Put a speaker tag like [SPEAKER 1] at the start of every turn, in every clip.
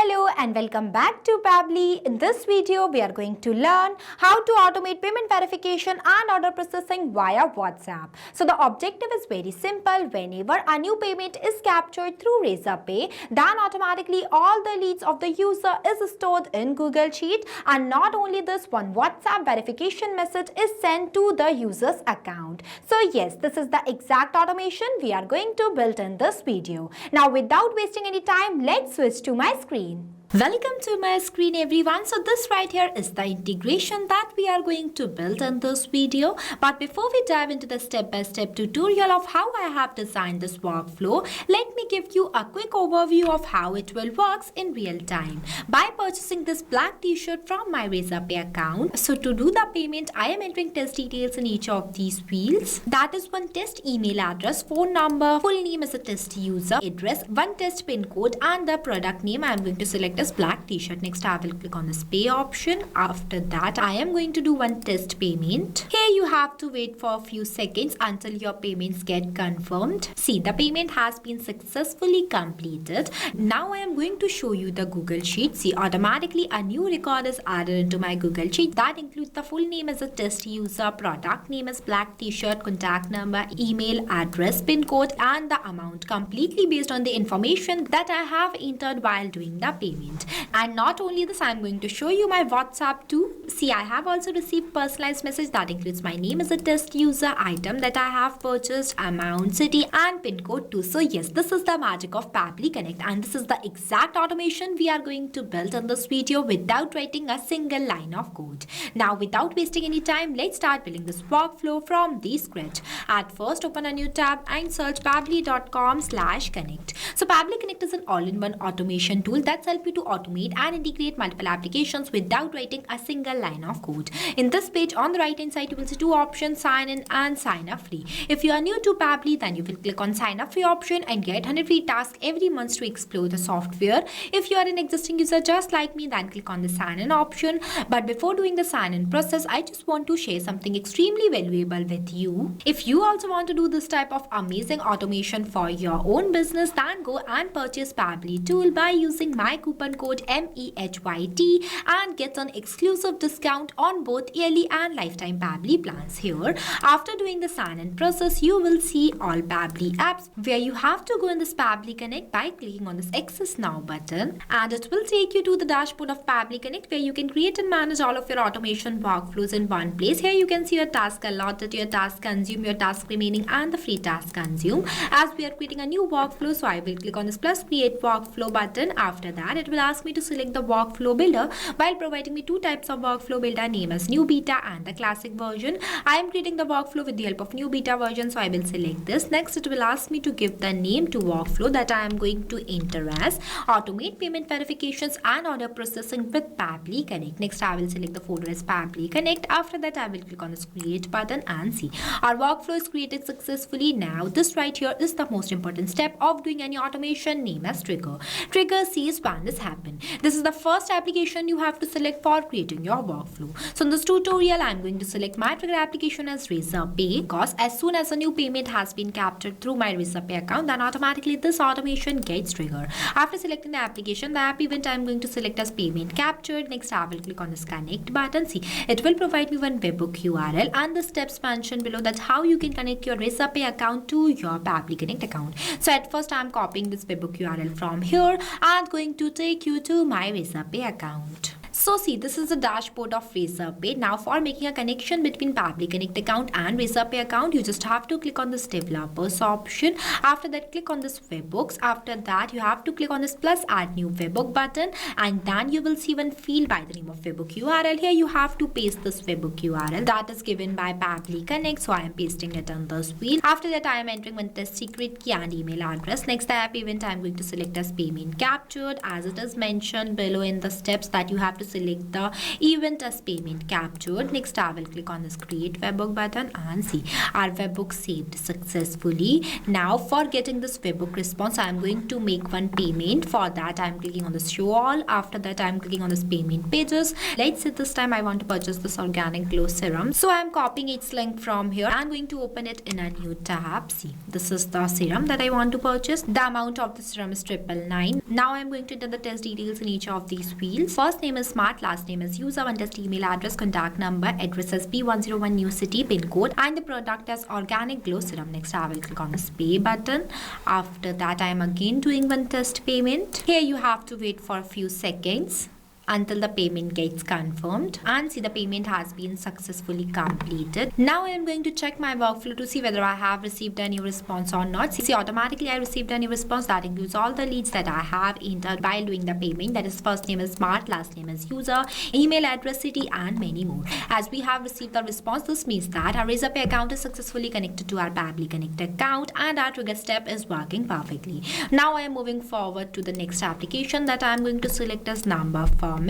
[SPEAKER 1] Hello and welcome back to Pabbly. In this video, we are going to learn how to automate payment verification and order processing via WhatsApp. So the objective is very simple. Whenever a new payment is captured through Razorpay, then automatically all the leads of the user is stored in Google Sheet, and not only this, one WhatsApp verification message is sent to the user's account. So yes, this is the exact automation we are going to build in this video. Now without wasting any time, let's switch to my screen. Welcome to my screen everyone. So this right here is the integration that we are going to build in this video. But before we dive into the step-by-step tutorial of how I have designed this workflow, let me give you a quick overview of how it will work in real time. By purchasing this black t-shirt from my Razorpay account, so to do the payment, I am entering test details in each of these fields. That is one test email address, phone number, full name as a test user, address, one test pin code, and the product name. I am going to select as black t-shirt. Next, I will click on this pay option. After that, I am going to do one test payment. Here you have to wait for a few seconds until your payments get confirmed. See, the payment has been successfully completed. Now I am going to show you the Google Sheet. See, automatically a new record is added into my Google Sheet. That includes the full name as a test user, product name as black t-shirt, contact number, email, address, pin code, and the amount, completely based on the information that I have entered while doing the payment. And not only this, I'm going to show you my WhatsApp too. See, I have also received personalized message that includes my name as a test user, item that I have purchased, amount, city, and pin code too. So yes, this is the magic of Pabbly Connect, and this is the exact automation we are going to build in this video without writing a single line of code. Now without wasting any time, let's start building this workflow from the scratch. At first, open a new tab and search pabbly.com/connect. So Pabbly Connect is an all-in-one automation tool that's help you to automate and integrate multiple applications without writing a single line of code. In this page, on the right hand side, you will see two options, sign in and sign up free. If you are new to Pabbly, then you will click on sign up free option and get 100 free tasks every month to explore the software. If you are an existing user just like me, then click on the sign in option. But before doing the sign in process, I just want to share something extremely valuable with you. If you also want to do this type of amazing automation for your own business, then go and purchase Pabbly tool by using my coupon code MEHYT and get an exclusive discount on both yearly and lifetime Pabbly plans. Here, after doing the sign-in process, you will see all Pabbly apps where you have to go in this Pabbly Connect by clicking on this Access Now button, and it will take you to the dashboard of Pabbly Connect where you can create and manage all of your automation workflows in one place. Here you can see your task allotted, your task consume, your task remaining, and the free task consume. As we are creating a new workflow, so I will click on this plus create workflow button. After that, it will ask me to select the workflow builder while providing me two types of workflow builder, name as new beta and the classic version. I am creating the workflow with the help of new beta version, so I will select this. Next, it will ask me to give the name to workflow that I am going to enter as automate payment verifications and order processing with Pabbly Connect. Next, I will select the folder as Pabbly Connect. After that, I will click on this create button and see our workflow is created successfully. Now this right here is the most important step of doing any automation, name as trigger. Trigger sees when this happens. This is the first application you have to select for creating your workflow. So in this tutorial, I'm going to select my trigger application as Razorpay, because as soon as a new payment has been captured through my Razorpay account, then automatically this automation gets triggered. After selecting the application, the app event I'm going to select as payment captured. Next, I will click on this connect button. See, it will provide me one webhook URL and the steps mentioned below. That's how you can connect your Razorpay account to your Pabbly Connect account. So at first, I'm copying this webhook URL from here and going to take you to my Razorpay account. So see, this is the dashboard of Razorpay. Now for making a connection between Pabbly Connect account and Razorpay account, you just have to click on this developers option. After that, click on this webhooks. After that, you have to click on this plus add new webhook button, and then you will see one field by the name of webhook URL. Here you have to paste this webhook URL that is given by Pabbly Connect. So I am pasting it on this field. After that, I am entering one test secret key and email address. Next, the app event I am going to select as payment captured, as it is mentioned below in the steps that you have to select the event as payment captured. Next, I will click on this create webhook button and see our webhook saved successfully. Now, for getting this webhook response, I am going to make one payment. For that, I am clicking on this show all. After that, I am clicking on this payment pages. Let's say this time I want to purchase this organic glow serum. So I am copying its link from here. I'm going to open it in a new tab. See, this is the serum that I want to purchase. The amount of the serum is 999. Now I'm going to enter the test details in each of these fields. First name is Smart, last name is User, one test email address, contact number, address is B101 New City, pin code, and the product is organic glow serum. Next, I will click on this pay button. After that, I am again doing one test payment. Here you have to wait for a few seconds until the payment gets confirmed, and see the payment has been successfully completed. Now I am going to check my workflow to see whether I have received any response or not. See, automatically I received any response. That includes all the leads that I have entered while doing the payment. That is, first name is Smart, last name is User, email address, city, and many more. As we have received the response, this means that our Razorpay account is successfully connected to our Pabbly Connect account and our trigger step is working perfectly. Now I am moving forward to the next application that I am going to select as number formatter.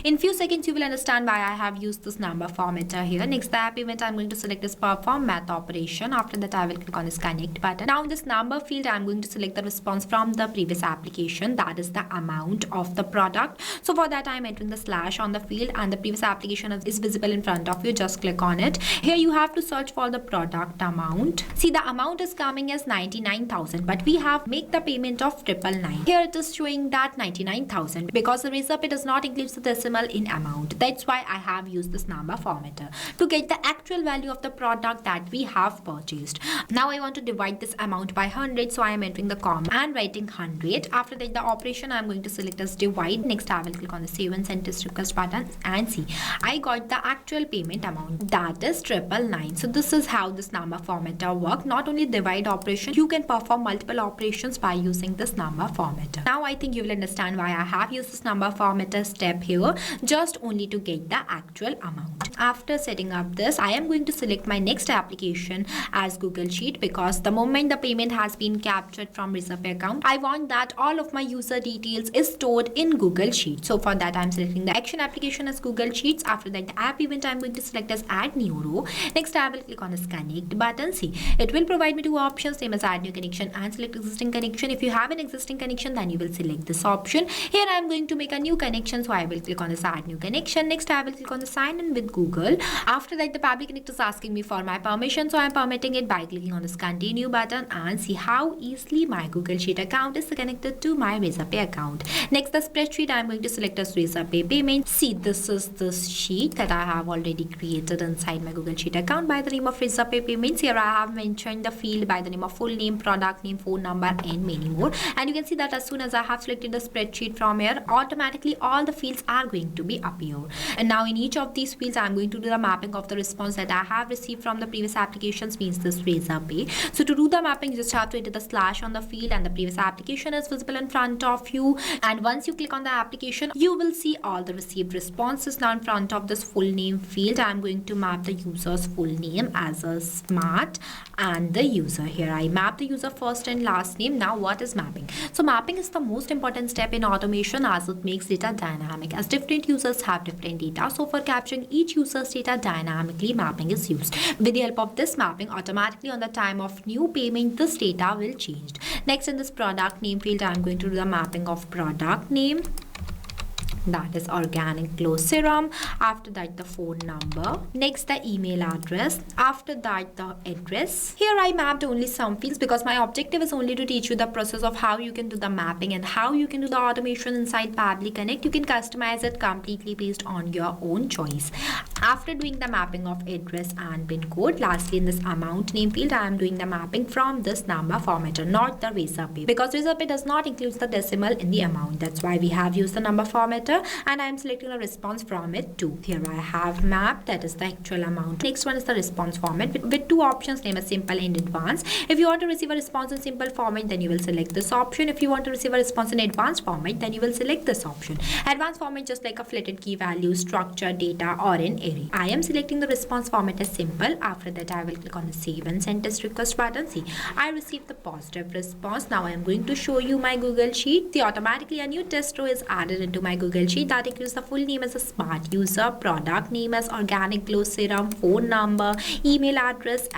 [SPEAKER 1] In few seconds you will understand why I have used this number formatter here. Next, the app event I'm going to select is perform math operation. After that, I will click on this connect button. Now in this number field, I'm going to select the response from the previous application, that is the amount of the product. So for that, I'm entering the slash on the field and the previous application is visible in front of you. Just click on it. Here you have to search for the product amount. See, the amount is coming as 99,000, but we have make the payment of 999. Here it is showing that 99,000 because the Razorpay does not include the decimal in amount. That's why I have used this number formatter to get the actual value of the product that we have purchased. Now I want to divide this amount by 100, so I am entering the comma and writing 100. After that, the operation I am going to select as divide. Next, I will click on the save and send test request button and see I got the actual payment amount, that is 999. So this is how this number formatter works. Not only divide operation, you can perform multiple operations by using this number formatter. Now I think you will understand why I have used this number formatter step here, just only to get the actual amount. After setting up this, I am going to select my next application as Google Sheet, because the moment the payment has been captured from Razorpay account, I want that all of my user details is stored in Google Sheet. So for that, I am selecting the action application as Google Sheets. After that, the app event I am going to select as add new row. Next, I will click on this connect button. See, it will provide me two options, same as add new connection and select existing connection. If you have an existing connection, then you will select this option. Here I am going to make a new connection, so I will click on this add new connection. Next, I will click on the sign in with Google. After that, the Pabbly Connect is asking me for my permission, so I am permitting it by clicking on this continue button and see how easily my Google Sheet account is connected to my Razorpay account. Next, the spreadsheet I am going to select as Razorpay payment. See, this is this sheet that I have already created inside my Google Sheet account by the name of Razorpay payments. Here I have mentioned the field by the name of full name, product name, phone number, and many more. And you can see that as soon as I have selected the spreadsheet from here, automatically all the fields are going to be appear. And now in each of these fields, I am going to do the mapping of the response that I have received from the previous applications, means this Razorpay. So to do the mapping, you just have to enter the slash on the field and the previous application is visible in front of you. And once you click on the application, you will see all the received responses. Now in front of this full name field, I am going to map the user's full name as a Smart and the user. Here I map the user first and last name. Now what is mapping? So mapping is the most important step in automation as it makes data dynamic, as different users have different data. So for capturing each user's data dynamically, mapping is used. With the help of this mapping, automatically on the time of new payment, this data will change. Next, in this product name field, I am going to do the mapping of product name, that is organic glow serum. After that, the phone number. Next, the email address. After that, the address. Here I mapped only some fields because my objective is only to teach you the process of how you can do the mapping and how you can do the automation inside Pabbly Connect. You can customize it completely based on your own choice. After doing the mapping of address and pin code, lastly in this amount name field, I am doing the mapping from this number formatter, not the Razorpay, because Razorpay does not include the decimal in the amount. That's why we have used the number formatter, and I am selecting a response from it too. Here I have mapped, that is the actual amount. Next one is the response format with two options, name as simple and advanced. If you want to receive a response in simple format, then you will select this option. If you want to receive a response in advanced format, then you will select this option. Advanced format just like a flatted key value, structure, data, or an array. I am selecting the response format as simple. After that, I will click on the save and send test request button. See, I received the positive response. Now I am going to show you my Google Sheet. See, automatically a new test row is added into my Google Google Sheet. That includes the full name as a smart user, product name as organic glow serum, phone number, email address,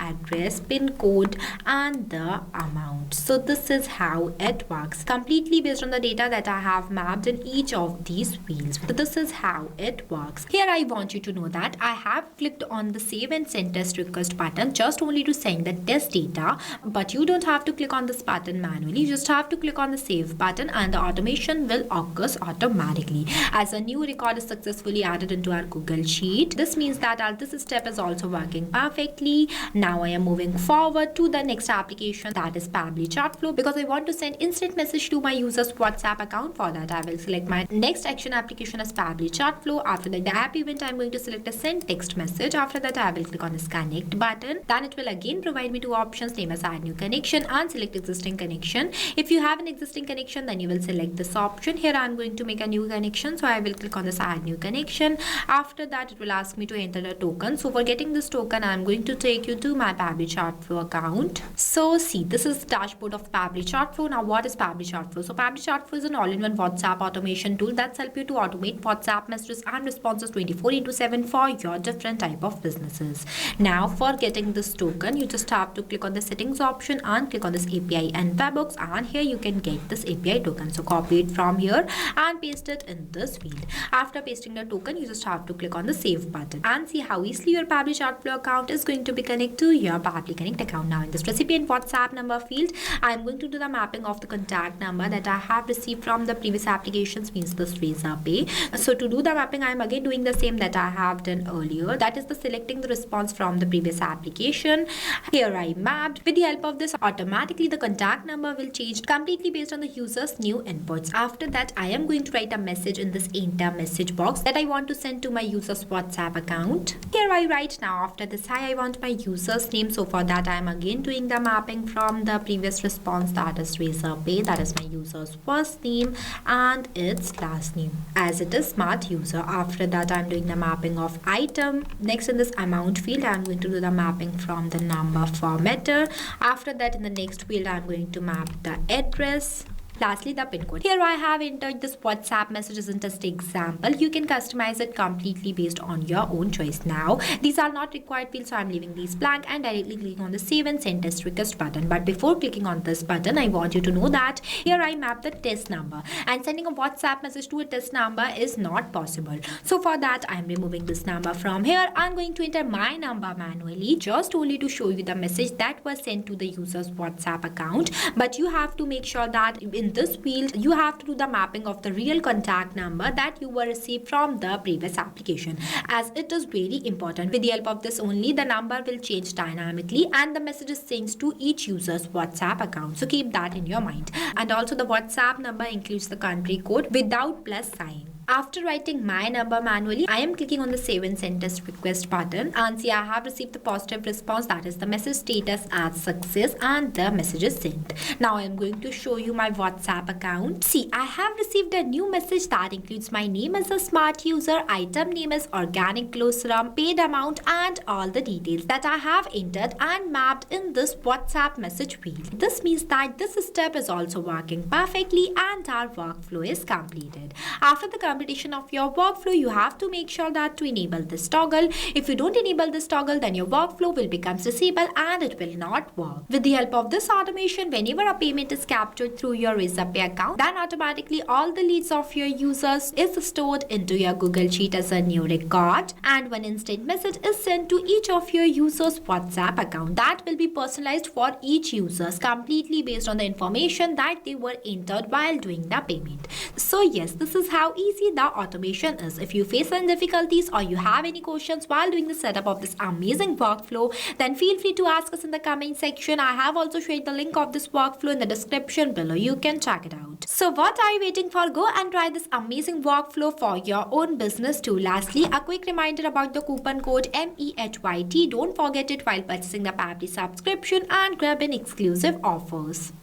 [SPEAKER 1] pin code, and the amount. So this is how it works, completely based on the data that I have mapped in each of these fields. So this is how it works. Here I want you to know that I have clicked on the save and send test request button just only to send the test data, but you don't have to click on this button manually. You just have to click on the save button and the automation will occur automatically as a new record is successfully added into our Google Sheet. This means that this step is also working perfectly. Now I am moving forward to the next application, that is Pabbly Chat Flow, because I want to send instant message to my user's WhatsApp account. For that I will select my next action application as Pabbly Chat Flow. After that, the app event, I'm going to select a send text message. After that, I will click on this connect button. Then it will again provide me two options, name as add new connection and select existing connection. If you have an existing connection, then you will select this option. Here I'm going to make a new connection, so I will click on this add new connection. After that, it will ask me to enter a token. So for getting this token, I'm going to take you to my Pabbly Chat Flow account. So see, this is the dashboard of Pabbly Chat Flow. Now what is Pabbly Chat Flow? So Pabbly Chat Flow is an all-in-one WhatsApp automation tool that's help you to automate WhatsApp messages and responses 24/7 for your different type of businesses. Now for getting this token, you just have to click on the settings option and click on this API and webhooks, and here you can get this API token. So copy it from here and paste it in this field. After pasting the token, you just have to click on the save button and see how easily your Pabbly Chat Flow account is going to be connected to your Pabbly Connect account. Now in this recipient WhatsApp number field, I am going to do the mapping of the contact number that I have received from the previous applications, means this Razorpay. So to do the mapping, I am again doing the same that I have done earlier, that is the selecting the response from the previous application. Here I mapped. With the help of this, automatically the contact number will change completely based on the user's new inputs. After that, I am going to write a message in this enter message box that I want to send to my user's WhatsApp account. Here I write, now after this, hi, I want my user's name. So for that, I am again doing the mapping from the previous response, that is Razorpay, that is my user's first name and its last name, as it is smart user. After that, I'm doing the mapping of item. Next, in this amount field, I'm going to do the mapping from the number formatter. After that, in the next field, I'm going to map the address. Lastly, the pin code. Here I have entered this WhatsApp message as a test example. You can customize it completely based on your own choice. Now, these are not required fields, so I'm leaving these blank and directly clicking on the save and send test request button. But before clicking on this button, I want you to know that here I map the test number, and sending a WhatsApp message to a test number is not possible. So for that, I'm removing this number from here. I'm going to enter my number manually, just only to show you the message that was sent to the user's WhatsApp account. But you have to make sure that in this field, you have to do the mapping of the real contact number that you were received from the previous application, as it is very important. With the help of this only, the number will change dynamically and the message is sent to each user's WhatsApp account. So keep that in your mind. And also the WhatsApp number includes the country code without plus sign. After writing my number manually, I am clicking on the save and send test request button, and see I have received the positive response, that is the message status as success, and the message is sent. Now I am going to show you my WhatsApp account. See, I have received a new message that includes my name as a smart user, item name as organic glow serum, paid amount, and all the details that I have entered and mapped in this WhatsApp message field. This means that this step is also working perfectly and our workflow is completed. After the completion of your workflow, you have to make sure that to enable this toggle. If you don't enable this toggle, then your workflow will become disabled and it will not work. With the help of this automation, whenever a payment is captured through your Razorpay account, then automatically all the leads of your users is stored into your Google Sheet as a new record, and one instant message is sent to each of your users' WhatsApp account that will be personalized for each users completely based on the information that they were entered while doing the payment. So yes, this is how easy the automation is. If you face any difficulties or you have any questions while doing the setup of this amazing workflow, then feel free to ask us in the comment section. I have also shared the link of this workflow in the description below. You can check it out. So what are you waiting for? Go and try this amazing workflow for your own business too. Lastly, a quick reminder about the coupon code MEHYT. Don't forget it while purchasing the Pabbly subscription and grab in exclusive offers.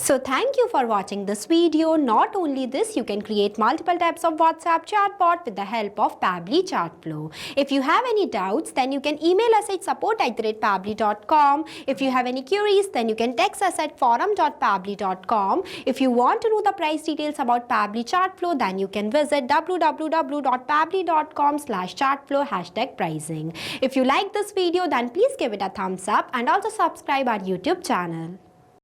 [SPEAKER 1] So thank you for watching this video. Not only this, you can create multiple types of WhatsApp chatbot with the help of Pabbly Chatflow. If you have any doubts, then you can email us at support@pabbly.com. If you have any queries, then you can text us at forum.pabbly.com. If you want to know the price details about Pabbly Chatflow, then you can visit www.pabbly.com/chatflow #pricing. If you like this video, then please give it a thumbs up and also subscribe our YouTube channel.